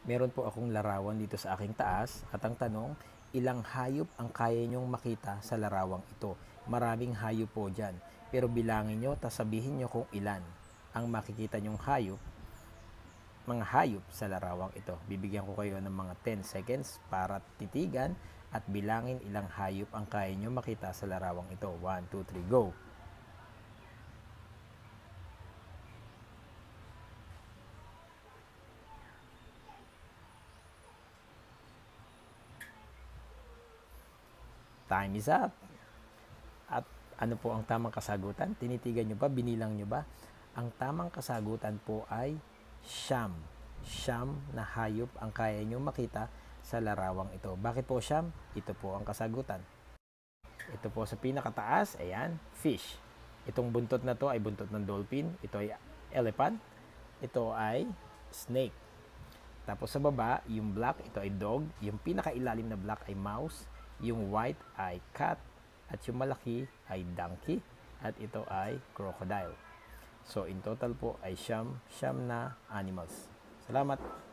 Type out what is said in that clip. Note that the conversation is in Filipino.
Meron po akong larawan dito sa aking taas at ang tanong, ilang hayop ang kaya nyong makita sa larawang ito? Maraming hayop po dyan. Pero bilangin nyo, tas sabihin nyo kung ilan ang makikita nyong hayop, mga hayop sa larawang ito. Bibigyan ko kayo ng mga 10 seconds para titigan at bilangin ilang hayop ang kaya nyo makita sa larawang ito. 1, 2, 3, go! Time is up! At ano po ang tamang kasagutan? Tinitigan nyo ba? Binilang nyo ba? Ang tamang kasagutan po ay siyam. Siyam na hayop ang kaya nyo makita sa larawang ito. Bakit po siyam? Ito po ang kasagutan. Ito po sa pinakataas, ayan, fish. Itong buntot na to ay buntot ng dolphin. Ito ay elephant. Ito ay snake. Tapos sa baba, yung black, ito ay dog. Yung pinakailalim na black ay mouse. Yung white ay cat. At yung malaki ay donkey. At ito ay crocodile. So in total po ay siyam na animals. Salamat!